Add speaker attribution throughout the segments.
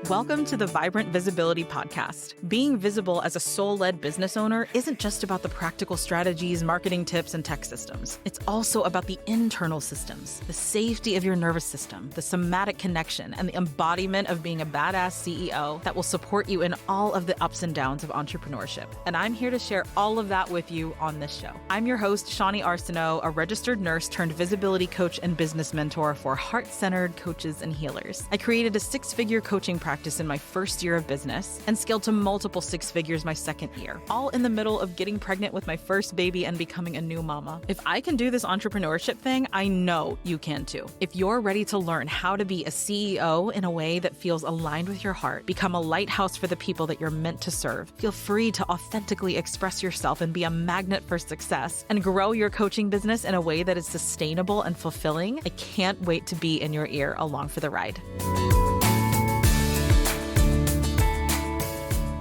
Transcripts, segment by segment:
Speaker 1: Welcome to the Vibrant Visibility Podcast. Being visible as a soul-led business owner isn't just about the practical strategies, marketing tips, and tech systems. It's also about the internal systems, the safety of your nervous system, the somatic connection, and the embodiment of being a badass CEO that will support you in all of the ups and downs of entrepreneurship. And I'm here to share all of that with you on this show. I'm your host, Shawne, a registered nurse turned visibility coach and business mentor for heart-centered coaches and healers. I created a six-figure coaching practice in my first year of business and scaled to multiple six figures my second year, all in the middle of getting pregnant with my first baby and becoming a new mama. If I can do this entrepreneurship thing, I know you can too. If you're ready to learn how to be a CEO in a way that feels aligned with your heart, become a lighthouse for the people that you're meant to serve, feel free to authentically express yourself and be a magnet for success, and grow your coaching business in a way that is sustainable and fulfilling, I can't wait to be in your ear along for the ride.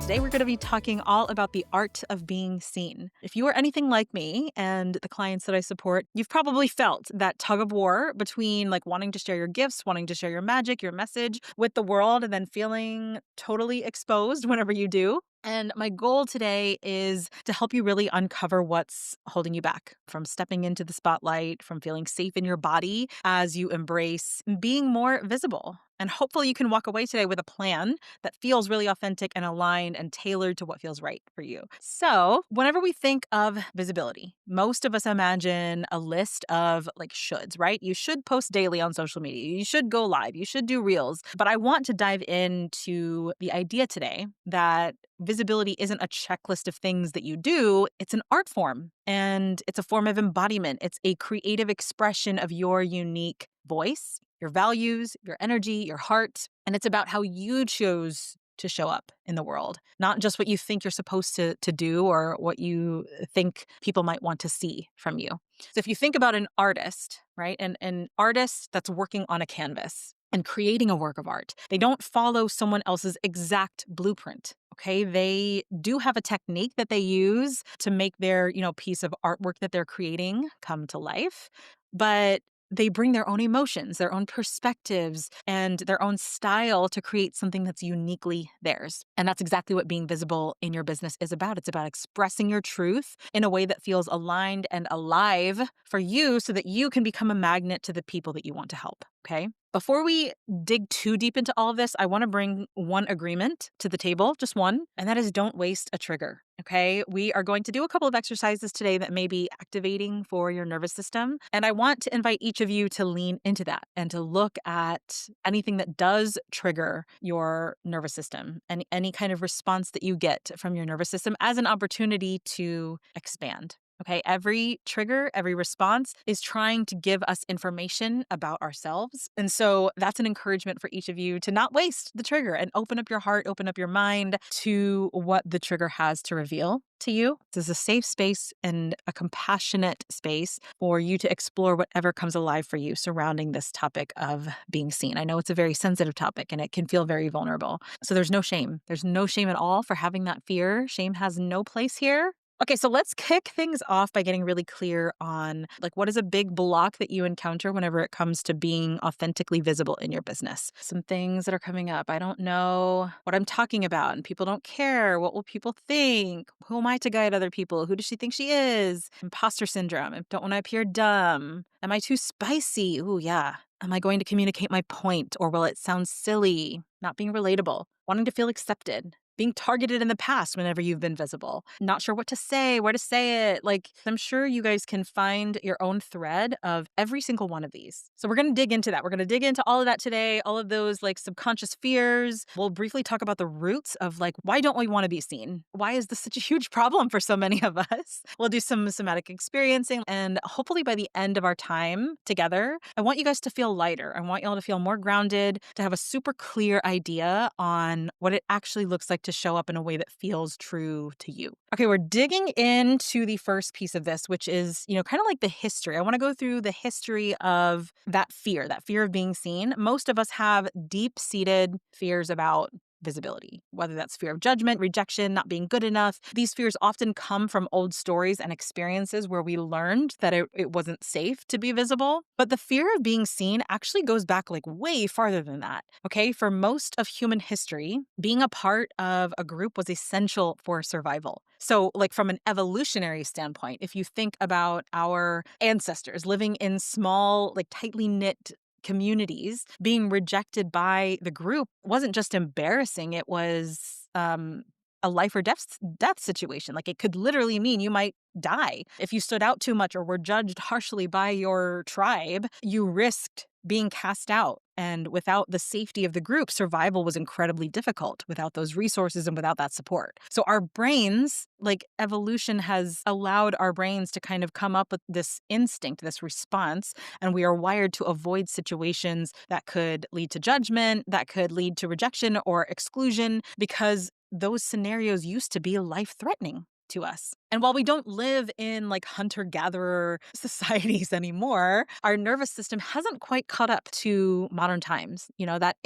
Speaker 1: Today, we're going to be talking all about the art of being seen. If you are anything like me and the clients that I support, you've probably felt that tug of war between wanting to share your gifts, wanting to share your magic, your message with the world, and then feeling totally exposed whenever you do. And my goal today is to help you really uncover what's holding you back from stepping into the spotlight, from feeling safe in your body as you embrace being more visible. And hopefully you can walk away today with a plan that feels really authentic and aligned and tailored to what feels right for you. So whenever we think of visibility, most of us imagine a list of shoulds, right? You should post daily on social media. You should go live. You should do reels. But I want to dive into the idea today that visibility isn't a checklist of things that you do. It's an art form, and it's a form of embodiment. It's a creative expression of your unique voice, your values, your energy, your heart. And it's about how you chose to show up in the world, not just what you think you're supposed to do or what you think people might want to see from you. So if you think about an artist, right, an artist that's working on a canvas and creating a work of art, they don't follow someone else's exact blueprint. Okay, they do have a technique that they use to make their, piece of artwork that they're creating come to life, but they bring their own emotions, their own perspectives, and their own style to create something that's uniquely theirs. And that's exactly what being visible in your business is about. It's about expressing your truth in a way that feels aligned and alive for you so that you can become a magnet to the people that you want to help. Okay? Before we dig too deep into all of this, I want to bring one agreement to the table, just one, and that is don't waste a trigger. Okay, we are going to do a couple of exercises today that may be activating for your nervous system. And I want to invite each of you to lean into that and to look at anything that does trigger your nervous system and any kind of response that you get from your nervous system as an opportunity to expand. Okay, every trigger, every response is trying to give us information about ourselves. And so that's an encouragement for each of you to not waste the trigger and open up your heart, open up your mind to what the trigger has to reveal to you. This is a safe space and a compassionate space for you to explore whatever comes alive for you surrounding this topic of being seen. I know it's a very sensitive topic and it can feel very vulnerable. So there's no shame. There's no shame at all for having that fear. Shame has no place here. Okay, so let's kick things off by getting really clear on what is a big block that you encounter whenever it comes to being authentically visible in your business. Some things that are coming up. I don't know what I'm talking about and people don't care. What will people think? Who am I to guide other people? Who does she think she is? Imposter syndrome. I don't want to appear dumb. Am I too spicy? Ooh, yeah. Am I going to communicate my point or will it sound silly? Not being relatable. Wanting to feel accepted. Being targeted in the past whenever you've been visible. Not sure what to say, where to say it. I'm sure you guys can find your own thread of every single one of these. So we're going to dig into that. We're going to dig into all of that today, all of those subconscious fears. We'll briefly talk about the roots of why don't we want to be seen? Why is this such a huge problem for so many of us? We'll do some somatic experiencing, and hopefully by the end of our time together, I want you guys to feel lighter. I want y'all to feel more grounded, to have a super clear idea on what it actually looks like to show up in a way that feels true to you. Okay, we're digging into the first piece of this, which is, kind of the history. I want to go through the history of that fear of being seen. Most of us have deep-seated fears about visibility, whether that's fear of judgment, rejection, not being good enough. These fears often come from old stories and experiences where we learned that it wasn't safe to be visible. But the fear of being seen actually goes back like way farther than that. Okay. For most of human history, being a part of a group was essential for survival. So, like from an evolutionary standpoint, if you think about our ancestors living in small, like tightly knit communities, being rejected by the group wasn't just embarrassing, it was a life or death situation. Like it could literally mean you might die. If you stood out too much or were judged harshly by your tribe, you risked being cast out. And without the safety of the group, survival was incredibly difficult without those resources and without that support. So our brains, like evolution has allowed our brains to kind of come up with this instinct, this response, and we are wired to avoid situations that could lead to judgment, that could lead to rejection or exclusion, because those scenarios used to be life-threatening to us. And while we don't live in like hunter-gatherer societies anymore, our nervous system hasn't quite caught up to modern times. You know, that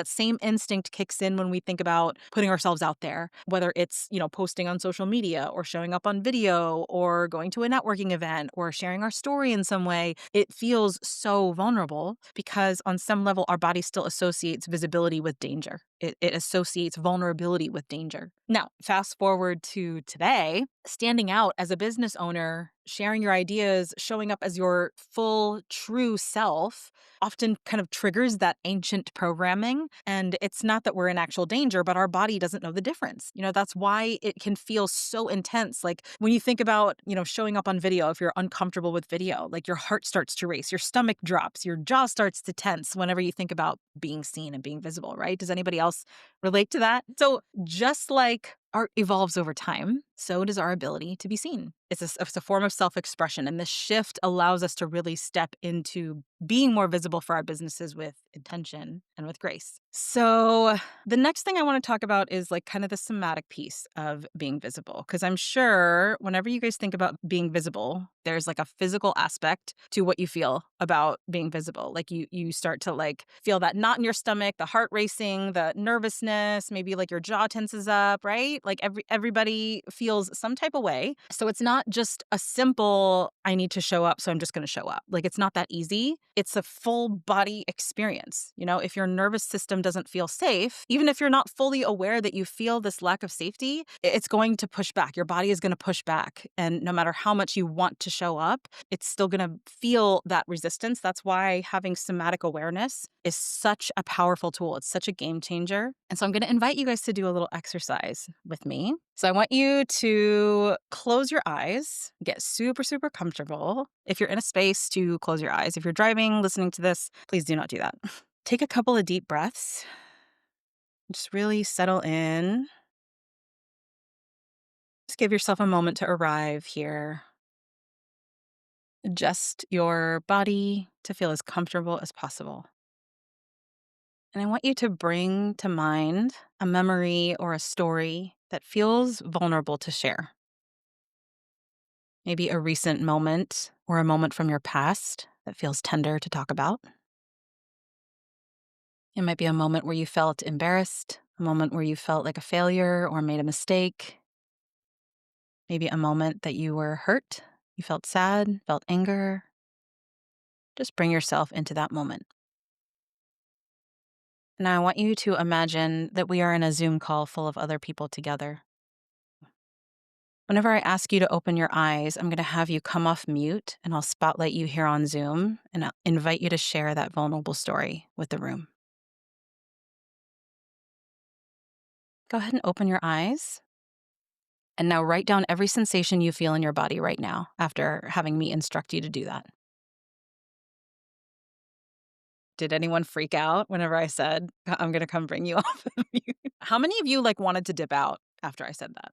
Speaker 1: same instinct kicks in when we think about putting ourselves out there, whether it's, posting on social media or showing up on video or going to a networking event or sharing our story in some way. It feels so vulnerable because on some level our body still associates visibility with danger. It associates vulnerability with danger. Now, fast forward to today, standing out as a business owner, sharing your ideas, showing up as your full, true self often kind of triggers that ancient programming. And it's not that we're in actual danger, but our body doesn't know the difference. That's why it can feel so intense. Like when you think about, showing up on video, if you're uncomfortable with video, like your heart starts to race, your stomach drops, your jaw starts to tense whenever you think about being seen and being visible, right? Does anybody else relate to that? So just like art evolves over time, so does our ability to be seen. It's a form of self-expression, and this shift allows us to really step into being more visible for our businesses with intention and with grace. So the next thing I want to talk about is like kind of the somatic piece of being visible, because I'm sure whenever you guys think about being visible, there's like a physical aspect to what you feel about being visible. Like you start to like feel that knot in your stomach, the heart racing, the nervousness, maybe like your jaw tenses up, right? Like everybody feels some type of way. So it's not just a simple, I need to show up, so I'm just going to show up. Like it's not that easy. It's a full body experience. If your nervous system doesn't feel safe, even if you're not fully aware that you feel this lack of safety, it's going to push back. Your body is going to push back. And no matter how much you want to show up, it's still going to feel that resistance. That's why having somatic awareness is such a powerful tool. It's such a game changer. And so I'm going to invite you guys to do a little exercise with me. So I want you to close your eyes, get super, super comfortable. If you're in a space, to close your eyes. If you're driving, listening to this, please do not do that. Take a couple of deep breaths. Just really settle in. Just give yourself a moment to arrive here. Adjust your body to feel as comfortable as possible. And I want you to bring to mind a memory or a story that feels vulnerable to share. Maybe a recent moment or a moment from your past that feels tender to talk about. It might be a moment where you felt embarrassed, a moment where you felt like a failure or made a mistake. Maybe a moment that you were hurt, you felt sad, felt anger. Just bring yourself into that moment. Now, I want you to imagine that we are in a Zoom call full of other people together. Whenever I ask you to open your eyes, I'm going to have you come off mute and I'll spotlight you here on Zoom and I'll invite you to share that vulnerable story with the room. Go ahead and open your eyes. And now write down every sensation you feel in your body right now after having me instruct you to do that. Did anyone freak out whenever I said, I'm going to come bring you off of mute? How many of you wanted to dip out after I said that?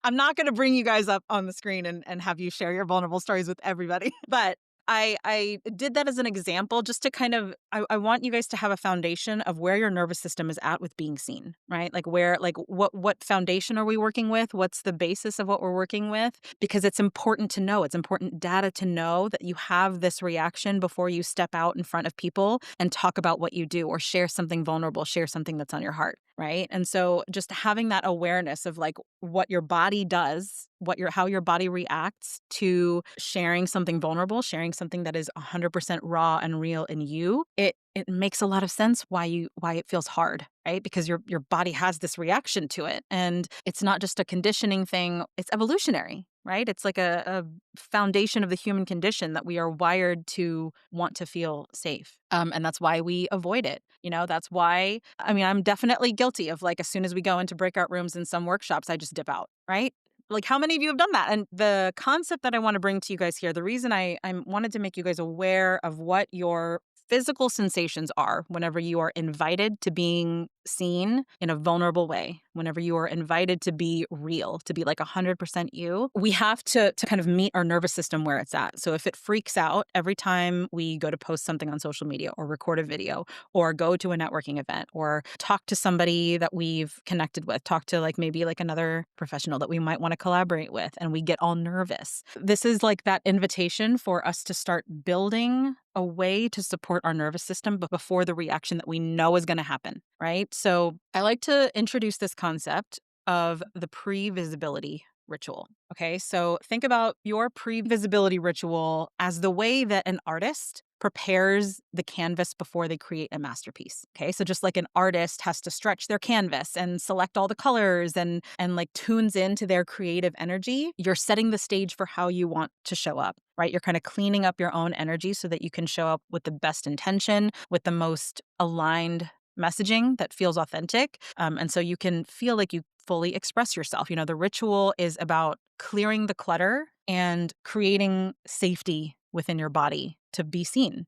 Speaker 1: I'm not going to bring you guys up on the screen and have you share your vulnerable stories with everybody. But I did that as an example just to kind of, I want you guys to have a foundation of where your nervous system is at with being seen, right? Like what foundation are we working with? What's the basis of what we're working with? Because it's important to know. It's important data to know that you have this reaction before you step out in front of people and talk about what you do or share something vulnerable, share something that's on your heart. right? And so just having that awareness of like what your body does, how your body reacts to sharing something vulnerable, sharing something that is 100% raw and real in you, it makes a lot of sense why it feels hard, right? Because your body has this reaction to it. And it's not just a conditioning thing, it's evolutionary, right? It's like a foundation of the human condition that we are wired to want to feel safe. And that's why we avoid it. That's why, I mean, I'm definitely guilty of like, as soon as we go into breakout rooms in some workshops, I just dip out, right? Like, how many of you have done that? And the concept that I want to bring to you guys here, the reason I wanted to make you guys aware of what your physical sensations are whenever you are invited to being seen in a vulnerable way, whenever you are invited to be real, to be like 100% you, we have to kind of meet our nervous system where it's at. So if it freaks out every time we go to post something on social media or record a video or go to a networking event or talk to somebody that we've connected with, talk to like maybe like another professional that we might want to collaborate with, and we get all nervous. This is like that invitation for us to start building a way to support our nervous system, but before the reaction that we know is going to happen, right? So I like to introduce this concept of the pre-visibility ritual. Okay, so think about your pre-visibility ritual as the way that an artist prepares the canvas before they create a masterpiece. Okay, so just like an artist has to stretch their canvas and select all the colors and like tunes into their creative energy, you're setting the stage for how you want to show up, right? You're kind of cleaning up your own energy so that you can show up with the best intention, with the most aligned messaging that feels authentic. And so you can feel like you fully express yourself. The ritual is about clearing the clutter and creating safety within your body to be seen.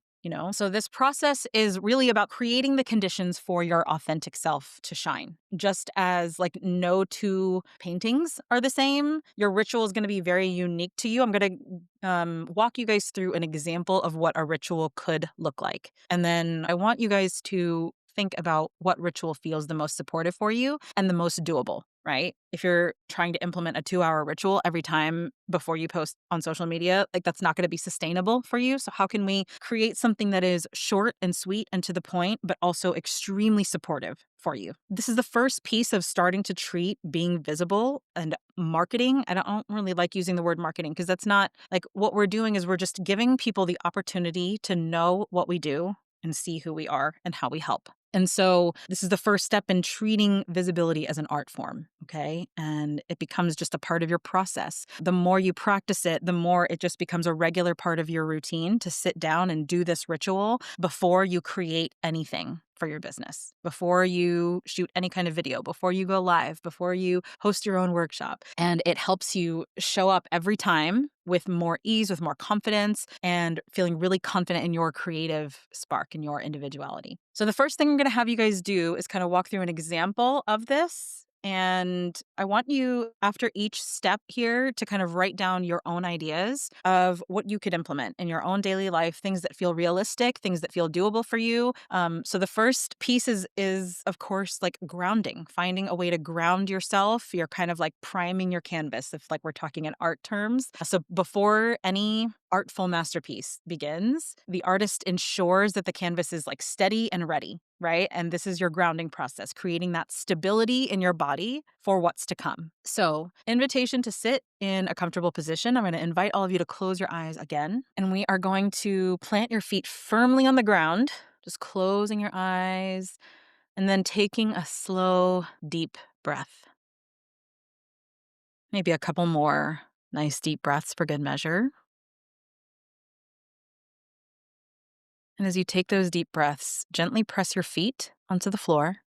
Speaker 1: So this process is really about creating the conditions for your authentic self to shine. Just as like no two paintings are the same, your ritual is going to be very unique to you. I'm going to walk you guys through an example of what a ritual could look like. And then I want you guys to think about what ritual feels the most supportive for you and the most doable, right? If you're trying to implement a 2-hour ritual every time before you post on social media, like that's not going to be sustainable for you. So how can we create something that is short and sweet and to the point, but also extremely supportive for you? This is the first piece of starting to treat being visible and marketing. I don't really like using the word marketing because that's not like what we're doing is we're just giving people the opportunity to know what we do and see who we are and how we help. And so this is the first step in treating visibility as an art form, okay? And it becomes just a part of your process. The more you practice it, the more it just becomes a regular part of your routine to sit down and do this ritual before you create anything for your business, before you shoot any kind of video, before you go live, before you host your own workshop. And it helps you show up every time with more ease, with more confidence, and feeling really confident in your creative spark and your individuality. So the first thing I'm going to have you guys do is kind of walk through an example of this. And I want you, after each step here, to kind of write down your own ideas of what you could implement in your own daily life, things that feel realistic, things that feel doable for you. So the first piece is, of course, like grounding, finding a way to ground yourself. You're kind of like priming your canvas, if like we're talking in art terms. So before any artful masterpiece begins, the artist ensures that the canvas is like steady and ready, right? And this is your grounding process, creating that stability in your body for what's to come. So, invitation to sit in a comfortable position. I'm going to invite all of you to close your eyes again, and we are going to plant your feet firmly on the ground, just closing your eyes and then taking a slow, deep breath. Maybe a couple more nice deep breaths for good measure. And as you take those deep breaths, gently press your feet onto the floor.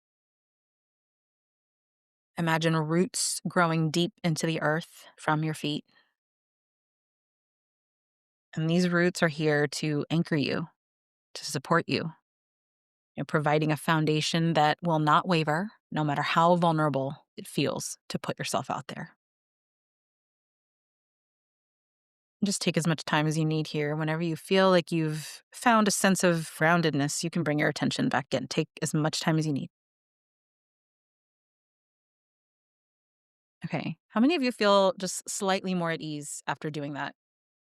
Speaker 1: Imagine roots growing deep into the earth from your feet. And these roots are here to anchor you, to support you, providing a foundation that will not waver, no matter how vulnerable it feels to put yourself out there. Just take as much time as you need here. Whenever you feel like you've found a sense of groundedness, you can bring your attention back in. Take as much time as you need. Okay. How many of you feel just slightly more at ease after doing that?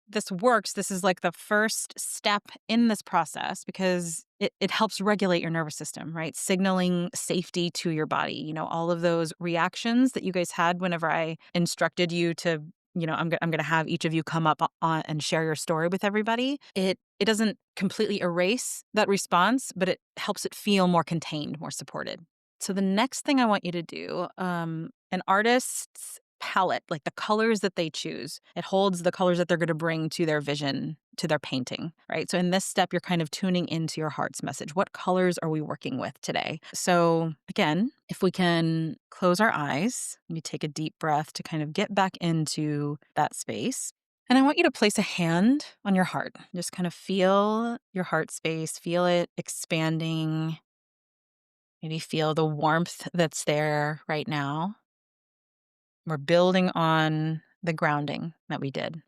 Speaker 1: this works, this is like the first step in this process because it helps regulate your nervous system, right? Signaling safety to your body. All of those reactions that you guys had whenever I instructed you to, I'm going to have each of you come up on and share your story with everybody. It doesn't completely erase that response, but it helps it feel more contained, more supported. So the next thing I want you to do, an artist's palette, like the colors that they choose, it holds the colors that they're going to bring to their vision, to their painting, right? So in this step, you're kind of tuning into your heart's message. What colors are we working with today? So again, if we can close our eyes, maybe take a deep breath to kind of get back into that space. And I want you to place a hand on your heart. Just kind of feel your heart space, feel it expanding. Maybe feel the warmth that's there right now. We're building on the grounding that we did.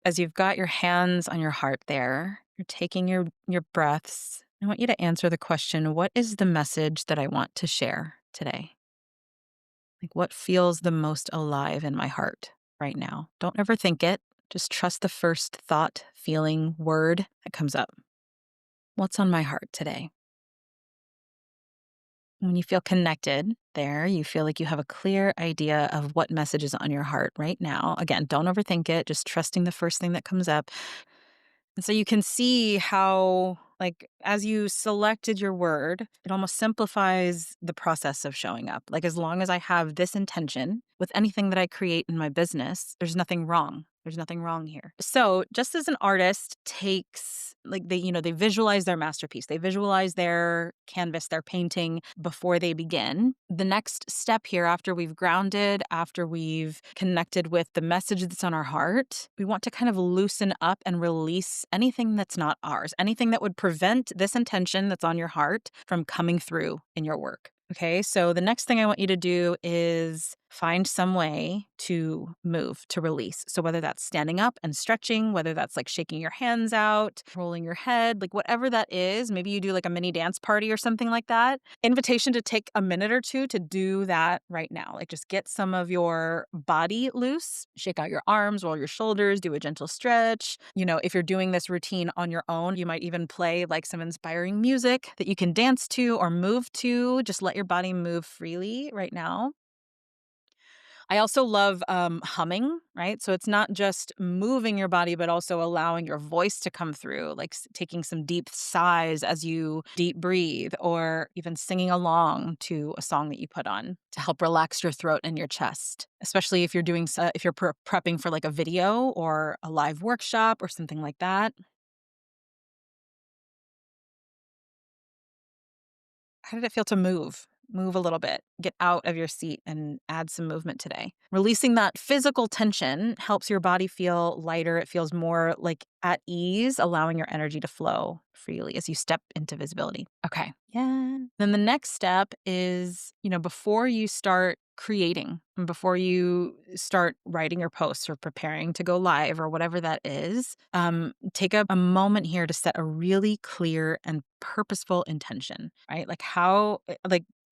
Speaker 1: As you've got your hands on your heart there, you're taking your breaths. I want you to answer the question, what is the message that I want to share today? Like, what feels the most alive in my heart right now? Don't overthink it. Just trust the first thought, feeling, word that comes up. What's on my heart today? When you feel connected there, you feel like you have a clear idea of what message is on your heart right now. Again, don't overthink it, just trusting the first thing that comes up. And so you can see how, like, as you selected your word, it almost simplifies the process of showing up. Like, as long as I have this intention with anything that I create in my business, there's nothing wrong. There's nothing wrong here. So, just as an artist takes, like, they visualize their masterpiece, they visualize their canvas, their painting before they begin. The next step here, after we've grounded, after we've connected with the message that's on our heart, we want to kind of loosen up and release anything that's not ours, anything that would prevent this intention that's on your heart from coming through in your work. Okay, so the next thing I want you to do is find some way to move, to release. So whether that's standing up and stretching, whether that's like shaking your hands out, rolling your head, like whatever that is, maybe you do like a mini dance party or something like that. Invitation to take a minute or two to do that right now. Like, just get some of your body loose, shake out your arms, roll your shoulders, do a gentle stretch. If you're doing this routine on your own, you might even play like some inspiring music that you can dance to or move to. Just let your body move freely right now. I also love humming, right? So it's not just moving your body, but also allowing your voice to come through, like taking some deep sighs as you deep breathe, or even singing along to a song that you put on to help relax your throat and your chest, especially if you're if you're prepping for like a video or a live workshop or something like that. How did it feel to move? Move a little bit, get out of your seat and add some movement today. Releasing that physical tension helps your body feel lighter. It feels more like at ease, allowing your energy to flow freely as you step into visibility. Okay. Yeah. Then the next step is, before you start creating, and before you start writing your posts or preparing to go live or whatever that is, take a moment here to set a really clear and purposeful intention, right? Like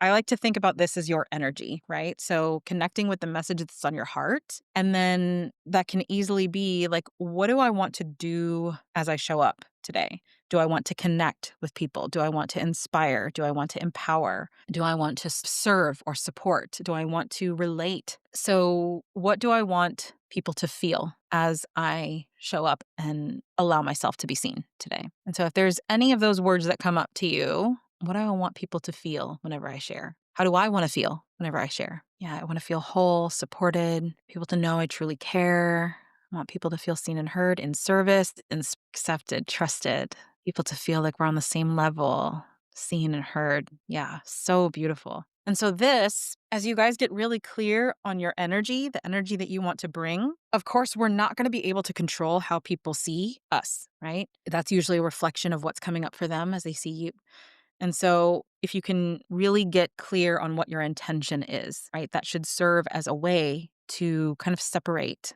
Speaker 1: I like to think about this as your energy, right? So connecting with the message that's on your heart. And then that can easily be like, what do I want to do as I show up today? Do I want to connect with people? Do I want to inspire? Do I want to empower? Do I want to serve or support? Do I want to relate? So what do I want people to feel as I show up and allow myself to be seen today? And so if there's any of those words that come up to you, what do I want people to feel whenever I share? How do I want to feel whenever I share? Yeah, I want to feel whole, supported, people to know I truly care. I want people to feel seen and heard, in service, and accepted, trusted. People to feel like we're on the same level, seen and heard. Yeah, so beautiful. And so this, as you guys get really clear on your energy, the energy that you want to bring, of course, we're not going to be able to control how people see us, right? That's usually a reflection of what's coming up for them as they see you. And so if you can really get clear on what your intention is, right, that should serve as a way to kind of separate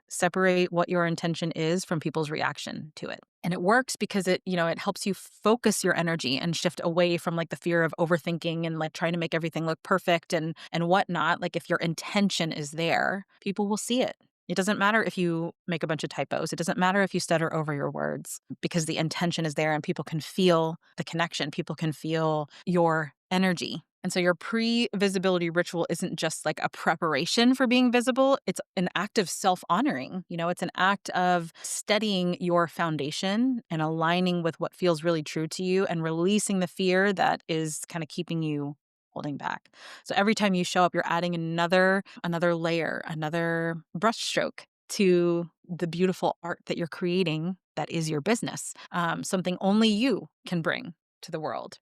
Speaker 1: what your intention is from people's reaction to it. And it works because it helps you focus your energy and shift away from like the fear of overthinking and like trying to make everything look perfect and whatnot. Like, if your intention is there, people will see it. It doesn't matter if you make a bunch of typos. It doesn't matter if you stutter over your words because the intention is there and people can feel the connection. People can feel your energy. And so your pre-visibility ritual isn't just like a preparation for being visible. It's an act of self-honoring. It's an act of steadying your foundation and aligning with what feels really true to you and releasing the fear that is kind of keeping you holding back. So every time you show up, you're adding another layer, another brushstroke to the beautiful art that you're creating that is your business, something only you can bring to the world.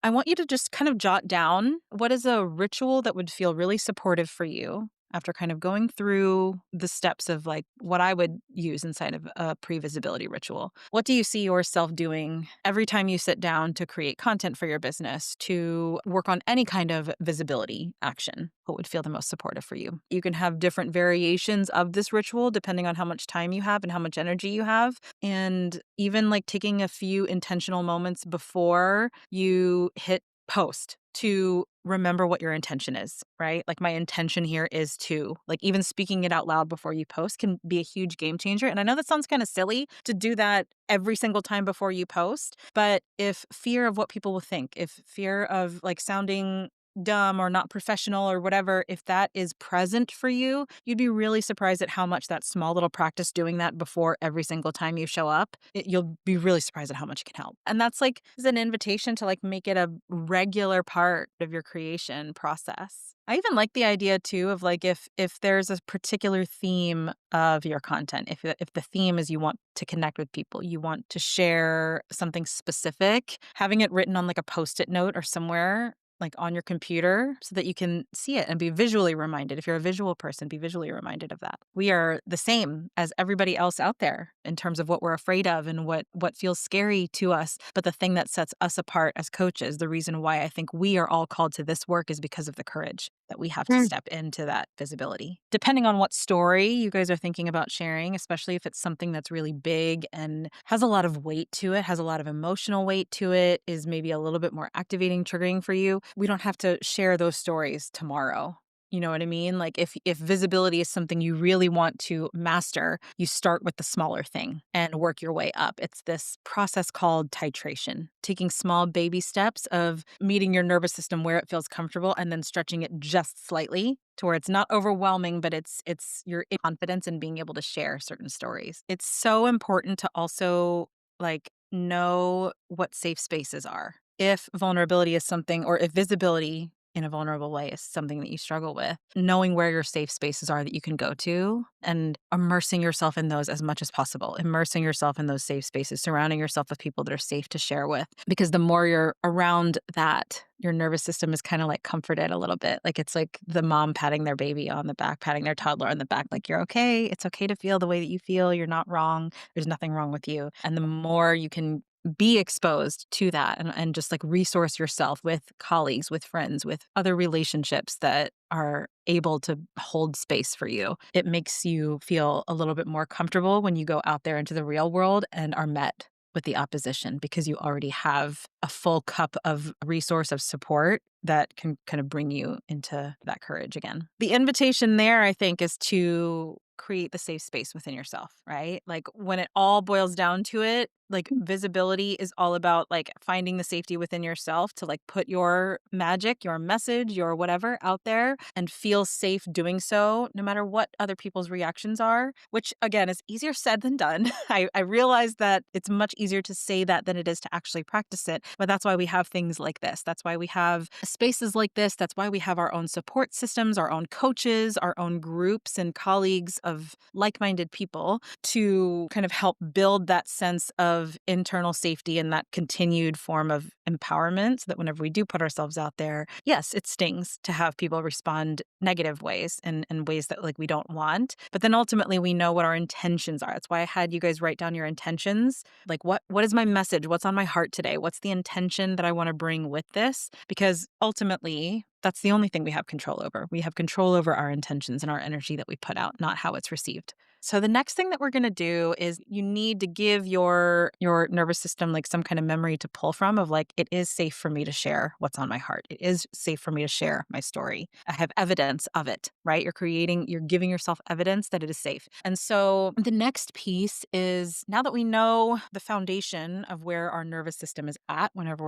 Speaker 1: I want you to just kind of jot down what is a ritual that would feel really supportive for you after kind of going through the steps of like what I would use inside of a pre-visibility ritual. What do you see yourself doing every time you sit down to create content for your business, to work on any kind of visibility action? What would feel the most supportive for you? You can have different variations of this ritual depending on how much time you have and how much energy you have. And even like taking a few intentional moments before you hit post to remember what your intention is, right? Like my intention here is to, like even speaking it out loud before you post can be a huge game changer. And I know that sounds kind of silly to do that every single time before you post, but if fear of what people will think, if fear of like sounding dumb or not professional or whatever, if that is present for you, you'd be really surprised at how much that small little practice doing that before every single time you show up, you'll be really surprised at how much it can help. And that's like is an invitation to like make it a regular part of your creation process. I even like the idea too of like if there's a particular theme of your content, if the theme is you want to connect with people, you want to share something specific, having it written on like a post-it note or somewhere like on your computer so that you can see it and be visually reminded. If you're a visual person, be visually reminded of that. We are the same as everybody else out there in terms of what we're afraid of and what feels scary to us. But the thing that sets us apart as coaches, the reason why I think we are all called to this work is because of the courage that we have to step into that visibility. Depending on what story you guys are thinking about sharing, especially if it's something that's really big and has a lot of weight to it, has a lot of emotional weight to it, is maybe a little bit more activating, triggering for you, we don't have to share those stories tomorrow. You know what I mean? Like if visibility is something you really want to master, you start with the smaller thing and work your way up. It's this process called titration, taking small baby steps of meeting your nervous system where it feels comfortable and then stretching it just slightly to where it's not overwhelming, but it's your confidence in being able to share certain stories. It's so important to also like know what safe spaces are. If vulnerability is something, or if visibility in a vulnerable way is something that you struggle with, knowing where your safe spaces are that you can go to and immersing yourself in those as much as possible, immersing yourself in those safe spaces, surrounding yourself with people that are safe to share with. Because the more you're around that, your nervous system is kind of like comforted a little bit. Like it's like the mom patting their baby on the back, patting their toddler on the back, like you're okay. It's okay to feel the way that you feel. You're not wrong. There's nothing wrong with you. And the more you can be exposed to that and just like resource yourself with colleagues, with friends, with other relationships that are able to hold space for you, it makes you feel a little bit more comfortable when you go out there into the real world and are met with the opposition because you already have a full cup of resource of support that can kind of bring you into that courage again. The invitation there, I think, is to create the safe space within yourself, right? Like when it all boils down to it, like visibility is all about like finding the safety within yourself to like put your magic, your message, your whatever out there and feel safe doing so, no matter what other people's reactions are, which again is easier said than done. I realize that it's much easier to say that than it is to actually practice it. But that's why we have things like this. That's why we have spaces like this. That's why we have our own support systems, our own coaches, our own groups and colleagues of like-minded people to kind of help build that sense of internal safety and that continued form of empowerment so that whenever we do put ourselves out there, yes, it stings to have people respond negative ways and ways that like we don't want. But then ultimately we know what our intentions are. That's why I had you guys write down your intentions. Like what is my message? What's on my heart today? What's the intention that I want to bring with this? Because ultimately, that's the only thing we have control over. We have control over our intentions and our energy that we put out, not how it's received. So the next thing that we're going to do is you need to give your nervous system like some kind of memory to pull from of like it is safe for me to share what's on my heart. It is safe for me to share my story. I have evidence of it, right? You're giving yourself evidence that it is safe. And so the next piece is now that we know the foundation of where our nervous system is at whenever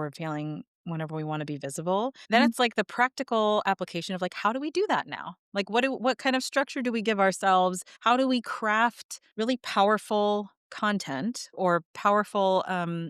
Speaker 1: we want to be visible, then it's like the practical application of like, how do we do that now? Like, what kind of structure do we give ourselves? How do we craft really powerful content or powerful,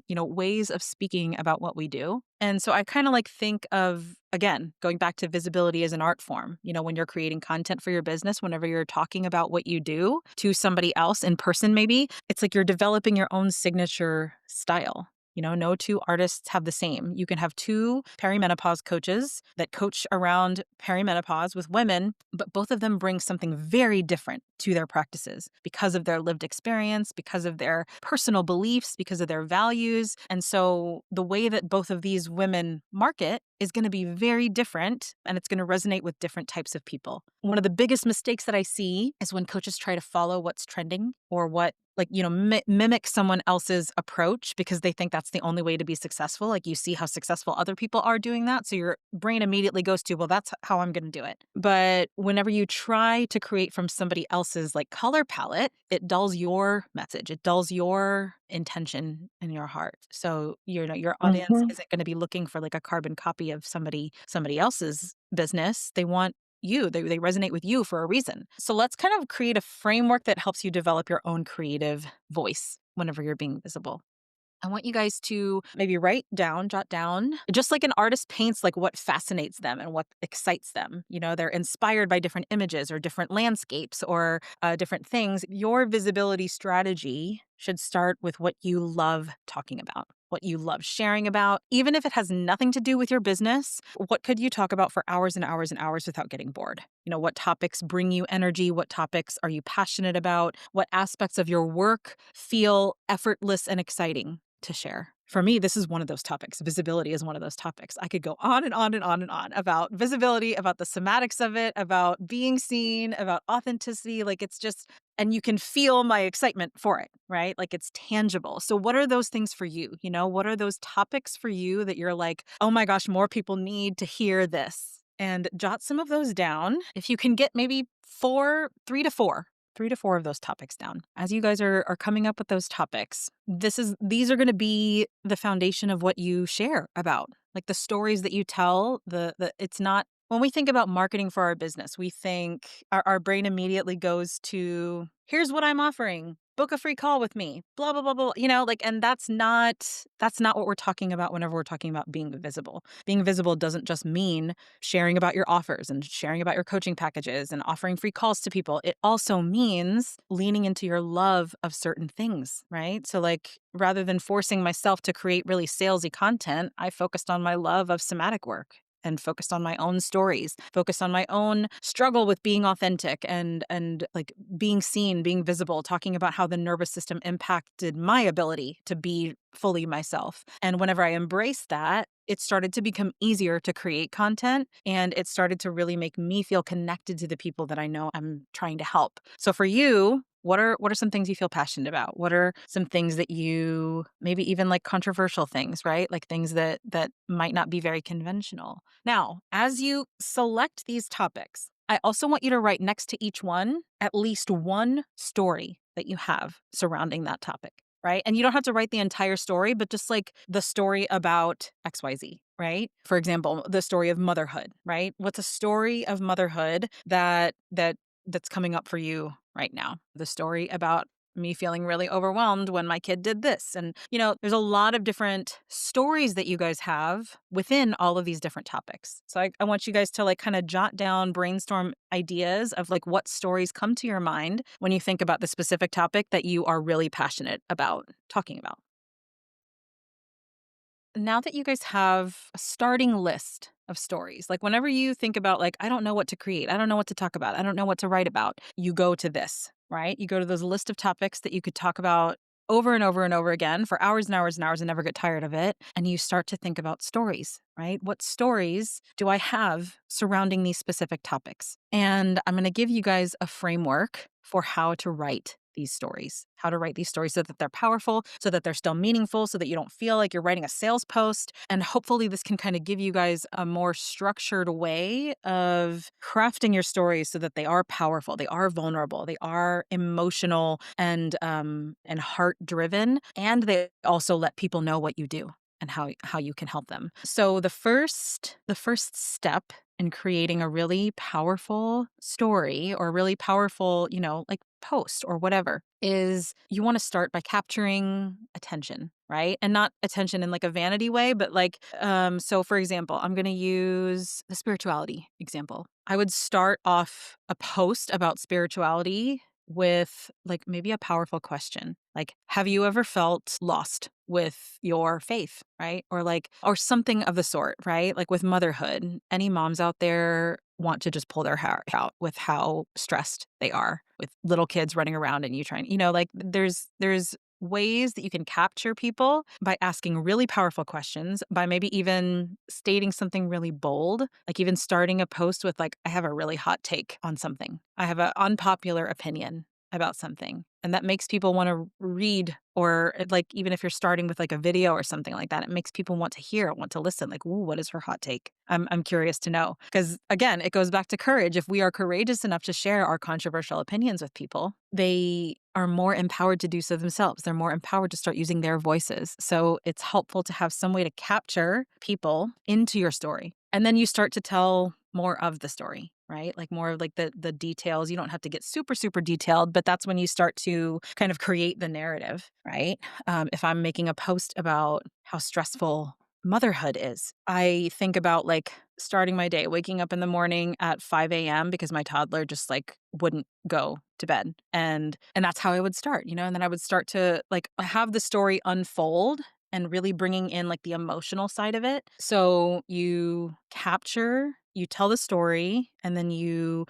Speaker 1: ways of speaking about what we do? And so I kind of like think of, again, going back to visibility as an art form, when you're creating content for your business, whenever you're talking about what you do to somebody else in person, maybe it's like you're developing your own signature style. No two artists have the same. You can have two perimenopause coaches that coach around perimenopause with women, but both of them bring something very different to their practices because of their lived experience, because of their personal beliefs, because of their values. And so the way that both of these women market is going to be very different, and it's going to resonate with different types of people. One of the biggest mistakes that I see is when coaches try to follow what's trending or mimic someone else's approach because they think that's the only way to be successful. Like you see how successful other people are doing that. So your brain immediately goes to, well, that's how I'm going to do it. But whenever you try to create from somebody else's like color palette, it dulls your message. It dulls your intention in your heart. So your audience
Speaker 2: Mhm.
Speaker 1: isn't going to be looking for like a carbon copy of somebody else's business. They want you. They resonate with you for a reason. So let's kind of create a framework that helps you develop your own creative voice whenever you're being visible. I want you guys to maybe jot down, just like an artist paints like what fascinates them and what excites them. They're inspired by different images or different landscapes or different things. Your visibility strategy should start with what you love talking about, what you love sharing about, even if it has nothing to do with your business. What could you talk about for hours and hours and hours without getting bored? What topics bring you energy? What topics are you passionate about? What aspects of your work feel effortless and exciting to share? For me, this is one of those topics. Visibility is one of those topics. I could go on and on and on and on about visibility, about the somatics of it, about being seen, about authenticity. Like it's just, and you can feel my excitement for it, right? Like it's tangible. So what are those things for you? What are those topics for you that you're like, oh my gosh, more people need to hear this? And jot some of those down. If you can get maybe 3 to 4 of those topics down. As you guys are coming up with those topics, these are going to be the foundation of what you share about, like the stories that you tell. It's not when we think about marketing for our business, we think our brain immediately goes to here's what I'm offering. Book a free call with me. Blah blah blah blah. And that's not what we're talking about whenever we're talking about being visible. Being visible doesn't just mean sharing about your offers and sharing about your coaching packages and offering free calls to people. It also means leaning into your love of certain things, right? So like rather than forcing myself to create really salesy content, I focused on my love of somatic work and focused on my own stories, focused on my own struggle with being authentic and like being seen, being visible, talking about how the nervous system impacted my ability to be fully myself. And whenever I embraced that, it started to become easier to create content, and it started to really make me feel connected to the people that I know I'm trying to help. So for you, what are some things you feel passionate about? What are some things that you maybe even like controversial things, right? Like things that might not be very conventional. Now, as you select these topics, I also want you to write next to each one at least one story that you have surrounding that topic. Right. And you don't have to write the entire story, but just like the story about XYZ, right? For example, the story of motherhood, right? What's a story of motherhood that's coming up for you right now? The story about me feeling really overwhelmed when my kid did this. And, there's a lot of different stories that you guys have within all of these different topics. So I want you guys to like kind of jot down, brainstorm ideas of like what stories come to your mind when you think about the specific topic that you are really passionate about talking about. Now that you guys have a starting list of stories, like whenever you think about like, I don't know what to create, I don't know what to talk about, I don't know what to write about, you go to this, right? You go to those list of topics that you could talk about over and over and over again for hours and hours and hours and never get tired of it. And you start to think about stories, right? What stories do I have surrounding these specific topics? And I'm going to give you guys a framework for how to write these stories, how to write these stories so that they're powerful, so that they're still meaningful, so that you don't feel like you're writing a sales post. And hopefully, this can kind of give you guys a more structured way of crafting your stories so that they are powerful, they are vulnerable, they are emotional and heart driven, and they also let people know what you do and how you can help them. So the first step in creating a really powerful story or really powerful, like post or whatever is you want to start by capturing attention, right? And not attention in like a vanity way, but like so for example, I'm going to use the spirituality example. I would start off a post about spirituality with like maybe a powerful question. Like, have you ever felt lost with your faith, right? Or something of the sort, right? Like with motherhood, any moms out there want to just pull their hair out with how stressed they are with little kids running around and you trying, like there's ways that you can capture people by asking really powerful questions, by maybe even stating something really bold, like even starting a post with like, I have a really hot take on something. I have an unpopular opinion about something. And that makes people want to read, or like even if you're starting with like a video or something like that, it makes people want to hear, want to listen. Like, ooh, what is her hot take? I'm curious to know. Because again, it goes back to courage. If we are courageous enough to share our controversial opinions with people, they are more empowered to do so themselves. They're more empowered to start using their voices. So it's helpful to have some way to capture people into your story. And then you start to tell more of the story, right? Like more of like the details. You don't have to get super, super detailed, but that's when you start to kind of create the narrative, right? If I'm making a post about how stressful motherhood is, I think about like starting my day, waking up in the morning at 5 a.m. because my toddler just like wouldn't go to bed. And that's how I would start, and then I would start to like have the story unfold and really bringing in like the emotional side of it. So you tell the story, and then you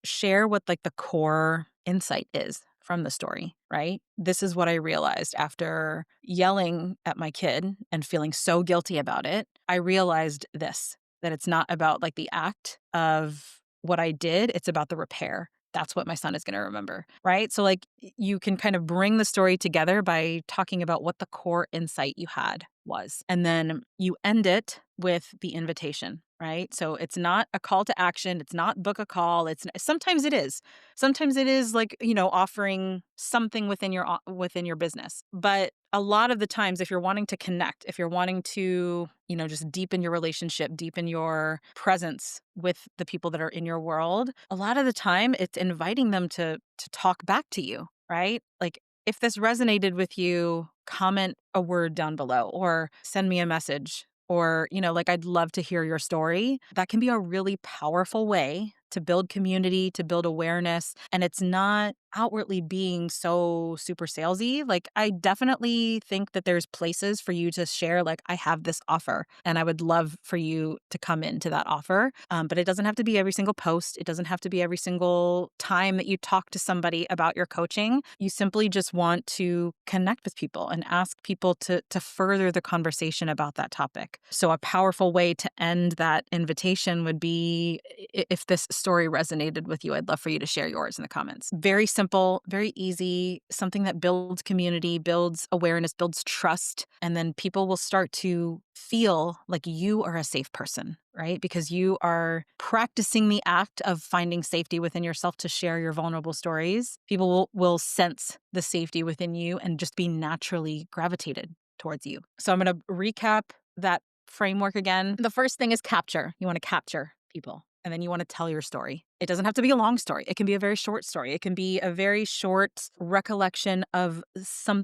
Speaker 1: share what like the core insight is from the story, right? This is what I realized after yelling at my kid and feeling so guilty about it. I realized this, that it's not about like the act of what I did, it's about the repair. That's what my son is going to remember, right? So like you can kind of bring the story together by talking about what the core insight you had was. And then you end it with the invitation, right? So it's not a call to action. It's not book a call. Sometimes it is. Sometimes it is like, offering something within your business. But a lot of the times, if you're wanting to connect, if you're wanting to, just deepen your relationship, deepen your presence with the people that are in your world, a lot of the time it's inviting them to talk back to you, right? Like if this resonated with you, comment a word down below or send me a message. Or, like I'd love to hear your story. That can be a really powerful way to build community, to build awareness. And it's not outwardly being so super salesy. Like I definitely think that there's places for you to share, like I have this offer and I would love for you to come into that offer. But it doesn't have to be every single post. It doesn't have to be every single time that you talk to somebody about your coaching. You simply just want to connect with people and ask people to further the conversation about that topic. So a powerful way to end that invitation would be, if this story resonated with you, I'd love for you to share yours in the comments. Very simple, very easy, something that builds community, builds awareness, builds trust, and then people will start to feel like you are a safe person, right? Because you are practicing the act of finding safety within yourself to share your vulnerable stories. People will sense the safety within you and just be naturally gravitated towards you. So I'm going to recap that framework again. The first thing is capture. You want to capture people. And then you want to tell your story. It doesn't have to be a long story. It can be a very short story. It can be a very short recollection of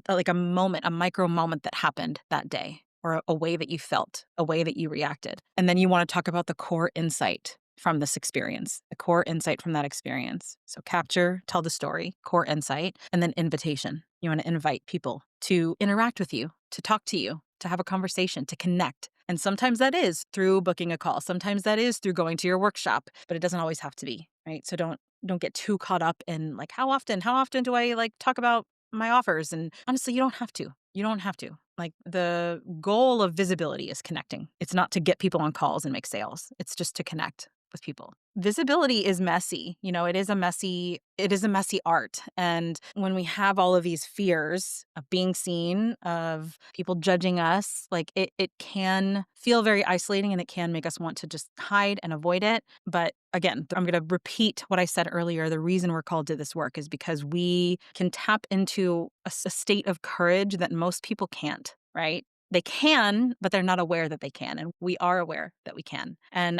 Speaker 1: like a moment, a micro moment that happened that day, or a way that you felt, a way that you reacted. And then you want to talk about the core insight from this experience, the core insight from that experience. So capture, tell the story, core insight, and then invitation. You want to invite people to interact with you, to talk to you, to have a conversation, to connect. And sometimes that is through booking a call. Sometimes that is through going to your workshop, but it doesn't always have to be, right? So don't get too caught up in like, how often do I like talk about my offers? And honestly, you don't have to. You don't have to. Like the goal of visibility is connecting. It's not to get people on calls and make sales. It's just to connect. with people. Visibility is messy. It is a messy art. And when we have all of these fears of being seen, of people judging us, like it can feel very isolating and it can make us want to just hide and avoid it. But again, I'm going to repeat what I said earlier. The reason we're called to this work is because we can tap into a state of courage that most people can't, right? They can, but they're not aware that they can. And we are aware that we can. And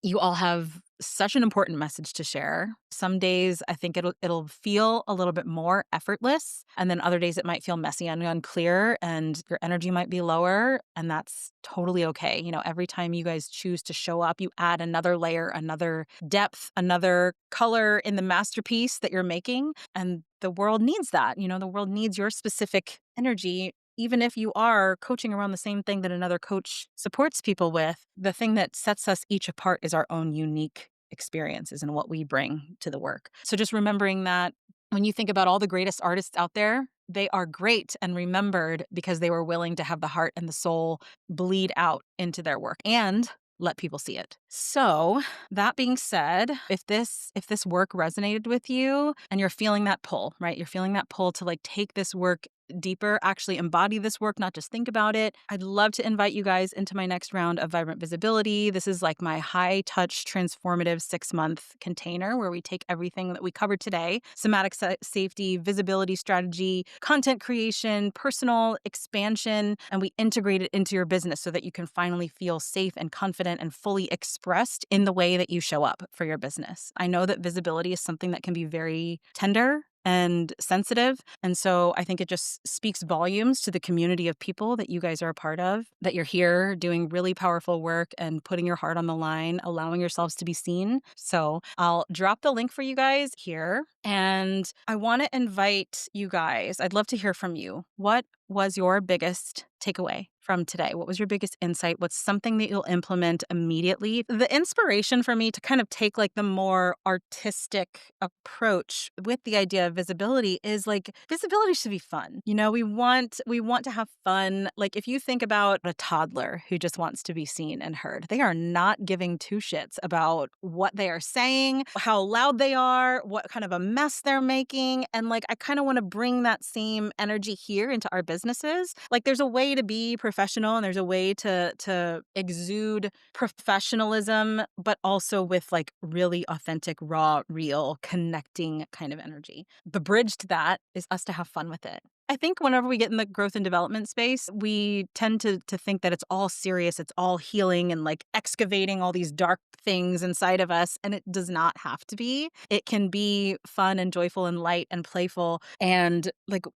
Speaker 1: you all have such an important message to share. Some days I think it'll feel a little bit more effortless. And then other days it might feel messy and unclear and your energy might be lower. And that's totally okay. Every time you guys choose to show up, you add another layer, another depth, another color in the masterpiece that you're making. And the world needs that. The world needs your specific energy. Even if you are coaching around the same thing that another coach supports people with, the thing that sets us each apart is our own unique experiences and what we bring to the work. So just remembering that when you think about all the greatest artists out there, they are great and remembered because they were willing to have the heart and the soul bleed out into their work and let people see it. So that being said, if this work resonated with you and you're feeling that pull, right? You're feeling that pull to take this work deeper, actually embody this work, not just think about it. I'd love to invite you guys into my next round of Vibrant Visibility. This is my high touch transformative 6-month container where we take everything that we covered today, somatic safety, visibility strategy, content creation, personal expansion, and we integrate it into your business so that you can finally feel safe and confident and fully expressed in the way that you show up for your business. I know that visibility is something that can be very tender and sensitive. And so I think it just speaks volumes to the community of people that you guys are a part of, that you're here doing really powerful work and putting your heart on the line, allowing yourselves to be seen. So I'll drop the link for you guys here. And I want to invite you guys, I'd love to hear from you. What was your biggest takeaway from today? What was your biggest insight? What's something that you'll implement immediately? The inspiration for me to kind of take the more artistic approach with the idea of visibility is visibility should be fun. We want to have fun. If you think about a toddler who just wants to be seen and heard, they are not giving two shits about what they are saying, how loud they are, what kind of a mess they're making. And I kind of want to bring that same energy here into our businesses. There's a way to be professional and there's a way to exude professionalism, but also with really authentic, raw, real, connecting kind of energy. The bridge to that is us to have fun with it. I think whenever we get in the growth and development space, we tend to think that it's all serious, it's all healing and excavating all these dark things inside of us. And it does not have to be. It can be fun and joyful and light and playful. And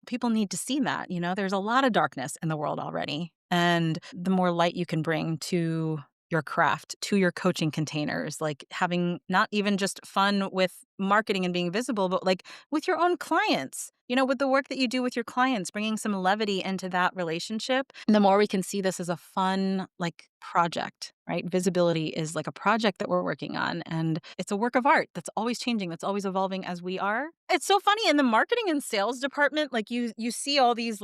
Speaker 1: people need to see that, there's a lot of darkness in the world already. And the more light you can bring to your craft, to your coaching containers, having not even just fun with marketing and being visible, but with your own clients, with the work that you do with your clients, bringing some levity into that relationship. The more we can see this as a fun, project, right? Visibility is a project that we're working on. And it's a work of art that's always changing, that's always evolving as we are. It's so funny in the marketing and sales department, you see all these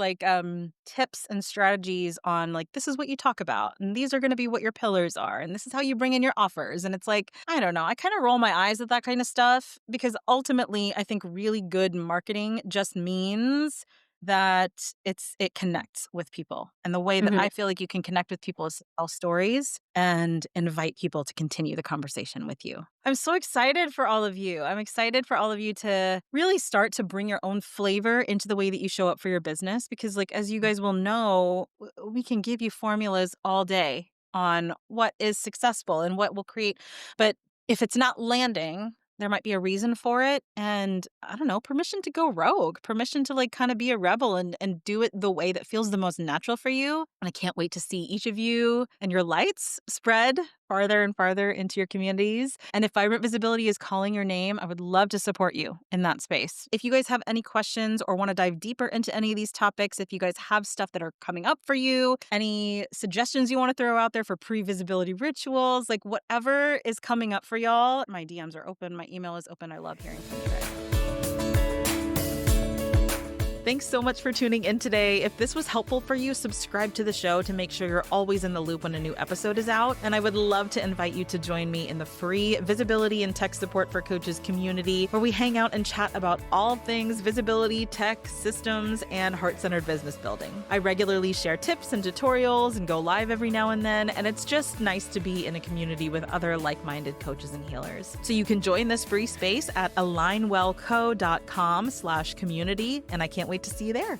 Speaker 1: tips and strategies on this is what you talk about. And these are going to be what your pillars are. And this is how you bring in your offers. And it's I don't know, I kind of roll my eyes at that kind of stuff because ultimately I think really good marketing just means that it connects with people. And the way that I feel you can connect with people is to tell stories and invite people to continue the conversation with you. I'm so excited for all of you. I'm excited for all of you to really start to bring your own flavor into the way that you show up for your business because as you guys will know, we can give you formulas all day on what is successful and what will create. But if it's not landing, there might be a reason for it. And I don't know, permission to go rogue, permission to kind of be a rebel and do it the way that feels the most natural for you. And I can't wait to see each of you and your lights spread farther and farther into your communities. And if Vibrant Visibility is calling your name, I would love to support you in that space. If you guys have any questions or want to dive deeper into any of these topics, if you guys have stuff that are coming up for you, any suggestions you want to throw out there for pre-visibility rituals, whatever is coming up for y'all, my DMs are open, my email is open. I love hearing from you guys. Thanks so much for tuning in today. If this was helpful for you, subscribe to the show to make sure you're always in the loop when a new episode is out. And I would love to invite you to join me in the free Visibility and Tech Support for Coaches community, where we hang out and chat about all things visibility, tech, systems, and heart-centered business building. I regularly share tips and tutorials and go live every now and then, and it's just nice to be in a community with other like-minded coaches and healers. So you can join this free space at alignwellco.com/community, and I can't wait to see you there.